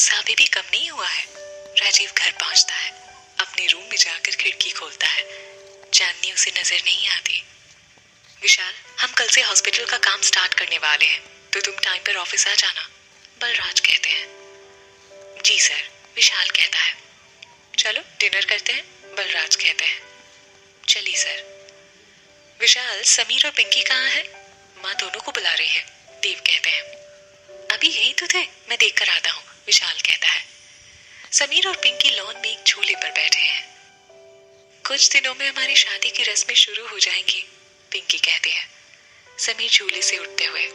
गुस्सा अभी भी कम नहीं हुआ है। राजीव घर पहुंचता है, अपने रूम में जाकर खिड़की खोलता है। चांदनी उसे नजर नहीं आती। विशाल, हम कल से हॉस्पिटल का काम स्टार्ट करने वाले हैं, तो तुम टाइम पर ऑफिस आ जाना, बलराज कहते हैं। जी सर, विशाल कहता है। चलो डिनर करते हैं, बलराज कहते हैं। चलिए सर। विशाल, समीर और पिंकी कहाँ है? माँ दोनों को बुला रही है, देव कहते हैं। अभी यही तो थे, मैं देख कर आता हूँ, विशाल कहता है। समीर और पिंकी लॉन में एक झूले पर बैठे हैं। कुछ दिनों में हमारी शादी की रस्में शुरू हो जाएंगी, पिंकी कहती है। समीर झूले से उठते हुए।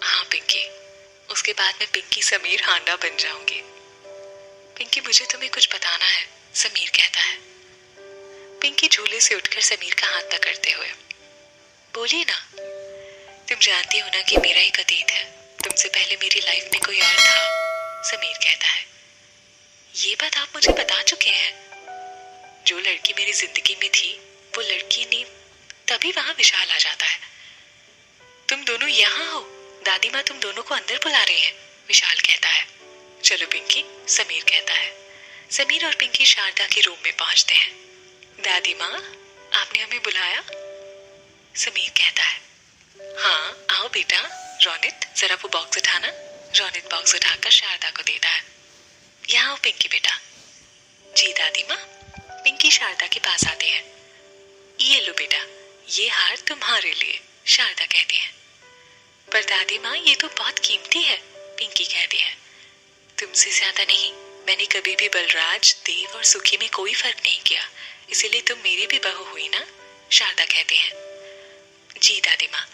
हाँ पिंकी, उसके बाद मैं पिंकी समीर हांडा बन जाऊंगी। पिंकी, मुझे तुम्हें कुछ बताना है, समीर कहता है। पिंकी झूले से उठकर समीर का हाथ पकड़ते हुए। बोलिए ना। तुम जानती हो ना कि मेरा एक अतीत है, तुमसे पहले मेरी लाइफ में कोई और था, समीर कहता है। ये बात आप मुझे बता चुके हैं। जो लड़की मेरी जिंदगी में थी वो लड़की नहीं। तभी वहां विशाल आ जाता है। तुम दोनों यहाँ हो, दादी माँ तुम दोनों को अंदर बुला रही हैं, विशाल कहता है। चलो पिंकी, समीर कहता है। समीर और पिंकी शारदा के रूम में पहुंचते हैं। दादी माँ, आपने हमें बुलाया, समीर कहता है। हाँ आओ बेटा। रोनित, जरा वो बॉक्स उठाना। रोनित बॉक्स उठाकर शारदा को देता है। यहाँ आओ पिंकी बेटा। जी दादी माँ। पिंकी शारदा के पास आती है। ये लो बेटा, ये हार तुम्हारे लिए, शारदा कहती है। पर दादी माँ, ये तो बहुत कीमती है, पिंकी कहती है। तुमसे ज्यादा नहीं, मैंने कभी भी बलराज, देव और सुखी में कोई फर्क नहीं किया, इसीलिए तुम मेरी भी बहू हुई ना, शारदा कहती है। जी दादी माँ,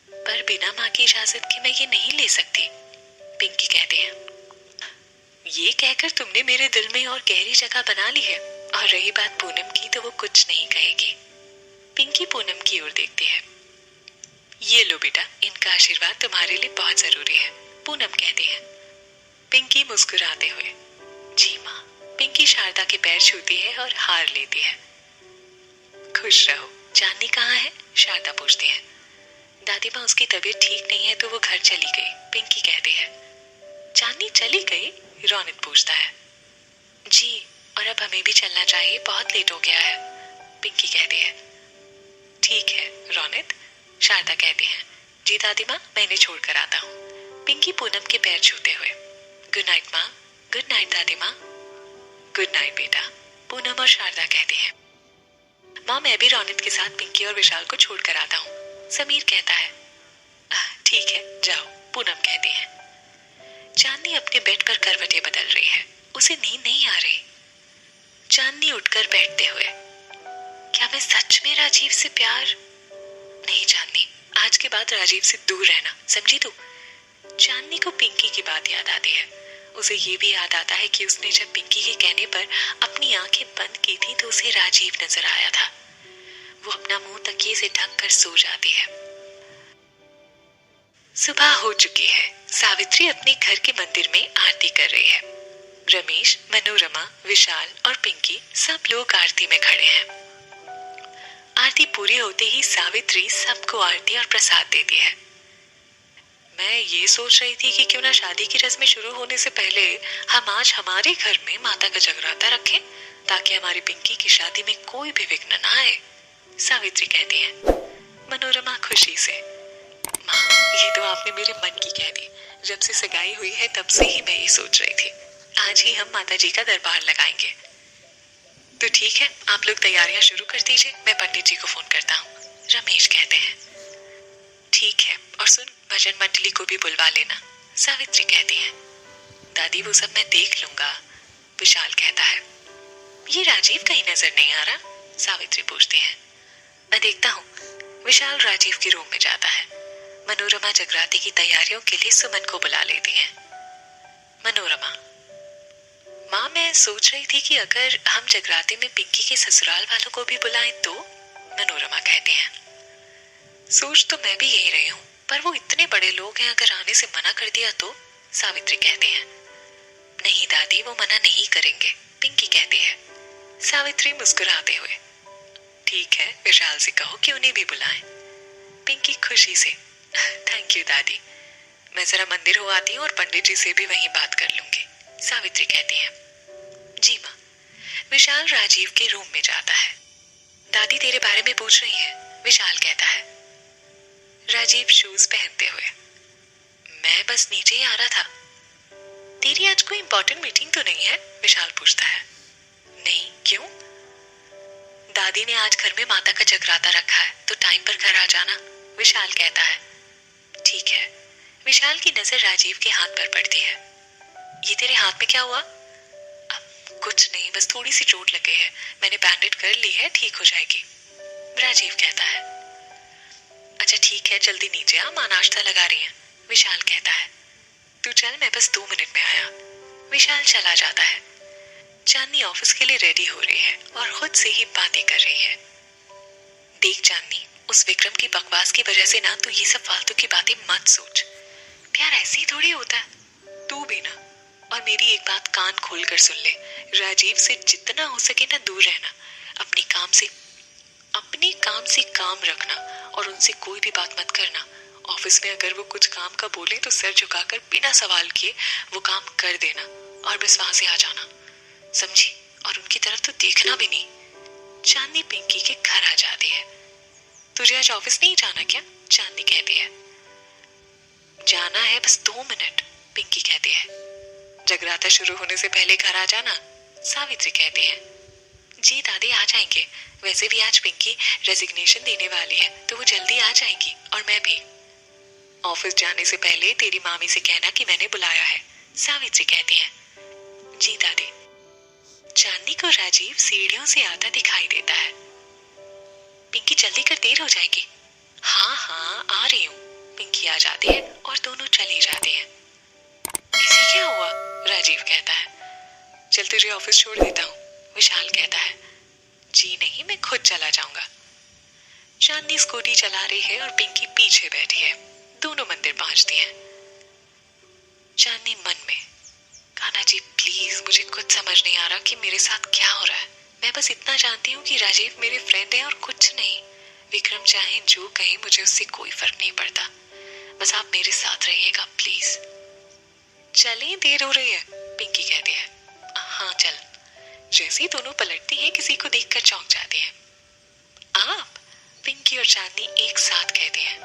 पर बिना माँ की इजाजत के मैं ये नहीं ले सकती, पिंकी कहती है। ये कहकर तुमने मेरे दिल में और गहरी जगह बना ली है। और रही बात पूनम की, तो वो कुछ नहीं कहेगी। पिंकी पूनम की ओर देखती है। ये लो बेटा, इनका आशीर्वाद तुम्हारे लिए बहुत जरूरी है, पूनम कहती है। पिंकी मुस्कुराते हुए। जी माँ। पिंकी शारदा के पैर छूती है और हार लेती है। खुश रहो। चांदनी कहाँ है, शारदा पूछती है। दादी माँ, उसकी तबीयत ठीक नहीं है तो वो घर चली गई, पिंकी कहती है। चांदनी चली गई, रोनित पूछता है। जी, और अब हमें भी चलना चाहिए, बहुत लेट हो गया है, पिंकी कहती है। ठीक है रोनित, शारदा कहती है। जी दादी माँ, मैं इन्हें छोड़कर आता हूँ, पिंकी पूनम के पैर छूते हुए। गुड नाइट माँ। गुड नाइट दादी माँ। गुड नाइट बेटा, पूनम और शारदा कहती है। माँ, मैं भी रोनित के साथ पिंकी और विशाल को छोड़कर आता हूँ, समीर कहता है। ठीक है, जाओ, पूनम कहती है। चांदनी अपने बेड पर करवटें बदल रही है, उसे नींद नहीं आ रही। चांदनी उठकर बैठते हुए। क्या मैं सच में राजीव से प्यार? नहीं चांदनी, आज के बाद राजीव से दूर रहना, समझी तू? चांदनी को पिंकी की बात याद आती है। उसे ये भी याद आता है कि उसने जब पिंकी के कहने पर अपनी आंखें बंद की थी तो उसे राजीव नजर आया था। वो अपना मुंह तकिए से ढक कर सो जाती है। सुबह हो चुकी है। सावित्री अपने घर के मंदिर में आरती कर रही है। रमेश, मनोरमा, विशाल और पिंकी सब लोग आरती में खड़े हैं। आरती पूरी होते ही सावित्री सबको आरती और प्रसाद देती है। मैं ये सोच रही थी कि क्यों ना शादी की रस्में शुरू होने से पहले हम आज हमारे घर में माता का जगराता रखें, ताकि हमारी पिंकी की शादी में कोई भी विघ्न न आए, सावित्री कहती है। मनोरमा खुशी से। माँ, ये तो आपने मेरे मन की कह दी। जब से सगाई हुई है तब से ही मैं ये सोच रही थी, आज ही हम माता जी का दरबार लगाएंगे। तो ठीक है, आप लोग तैयारियां शुरू कर दीजिए, मैं पंडित जी को फोन करता हूँ, रमेश कहते हैं। ठीक है, और सुन, भजन मंडली को भी बुलवा लेना, सावित्री कहती है। दादी, वो सब मैं देख लूंगा, विशाल कहता है। ये राजीव कहीं नजर नहीं आ रहा, सावित्री पूछती है। मैं देखता हूँ। विशाल राजीव के रूम में जाता है। मनोरमा जगराते की तैयारियों के लिए सुमन को बुला लेती है। मनोरमा। माँ, मैं सोच रही थी कि अगर हम जगराते में पिंकी के ससुराल वालों को भी बुलाएं तो, मनोरमा कहती है। सोच तो मैं भी यही रही हूँ, पर वो इतने बड़े लोग हैं, अगर आने से मना कर दिया तो, सावित्री कहती है। नहीं दादी, वो मना नहीं करेंगे, पिंकी कहती है। सावित्री मुस्कुराते हुए। ठीक है, विशाल से कहो कि उन्हें भी बुलाएं, पिंकी खुशी से। थैंक यू दादी, मैं जरा मंदिर हो आती हूँ और पंडित जी से भी वहीं बात कर लूंगी, सावित्री कहती है। जी माँ। विशाल राजीव के रूम में जाता है। दादी तेरे बारे में पूछ रही है, विशाल कहता है। राजीव शूज पहनते हुए। मैं बस नीचे ही आ रहा था। तेरी आज कोई इंपॉर्टेंट मीटिंग तो नहीं है, विशाल पूछता है। नहीं, क्यों? दादी ने आज घर में माता का जगराता रखा है, तो टाइम पर घर आ जाना, विशाल कहता है। ठीक है। विशाल की नजर राजीव के हाथ पर पड़ती है। ये तेरे हाथ में क्या हुआ? कुछ नहीं, बस थोड़ी सी चोट लग गई है, मैंने बैंडेज कर ली है, ठीक हो जाएगी, राजीव कहता है। अच्छा ठीक है, जल्दी नीचे आ, माँ नाश्ता लगा रही है, विशाल कहता है। तू चल, मैं बस 2 मिनट में आया। विशाल चला जाता है। चांदनी ऑफिस के लिए रेडी हो रही है और खुद से ही बातें कर रही है। देख चांदनी, उस विक्रम की बकवास की वजह से ना तू ये सब फालतू की बातें मत सोच। प्यार ऐसे ही थोड़ी होता है। तू भी ना। और मेरी एक बात कान खोल कर सुन ले, राजीव से जितना हो सके ना दूर रहना। अपने काम से काम रखना और उनसे कोई भी बात मत करना। ऑफिस में अगर वो कुछ काम का बोले तो सिर झुकाकर बिना सवाल किए वो काम कर देना और बस वहां से आ जाना, समझी? और उनकी तरफ तो देखना भी नहीं। चांदनी पिंकी के घर आ जाती है। तुझे आज ऑफिस नहीं जाना क्या? चांदनी कहती है। जाना है, बस 2 मिनट, पिंकी कहती है। जगराता शुरू होने से पहले घर आ जाना, सावित्री कहती है। जी दादी, आ जाएंगे। वैसे भी आज पिंकी रेजिग्नेशन देने वाली है, तो वो जल्दी आ जाएंगी और मैं भी। ऑफिस जाने से पहले तेरी मामी से कहना कि मैंने बुलाया है, सावित्री कहती है। जी दादी। चांदनी को राजीव सीढ़ियों से आता दिखाई देता है। पिंकी जल्दी कर, देर हो जाएगी। हाँ हाँ आ रही हूँ, पिंकी आ जाती है और दोनों चली जाती हैं। इसे क्या हुआ? राजीव कहता है। चल तुझे ऑफिस छोड़ देता हूँ, विशाल कहता है। जी नहीं, मैं खुद चला जाऊंगा। चांदनी स्कूटी चला रही है और पिंकी पीछे बैठी है। दोनों मंदिर पहुंचती हैं। चांदनी मन में, कान्हा जी प्लीज, मुझे कुछ समझ नहीं आ रहा कि मेरे साथ क्या हो रहा है। मैं बस इतना जानती हूँ कि राजीव मेरे फ्रेंड है और कुछ नहीं। विक्रम चाहे जो कहे, मुझे उससे कोई फर्क नहीं पड़ता। बस आप मेरे साथ रहिएगा प्लीज। चलिए, देर हो रही है, पिंकी कहती है। हाँ चल। जैसे ही दोनों पलटती हैं, किसी को देखकर चौंक जाती हैं। आप? पिंकी और चांदनी एक साथ कहते हैं।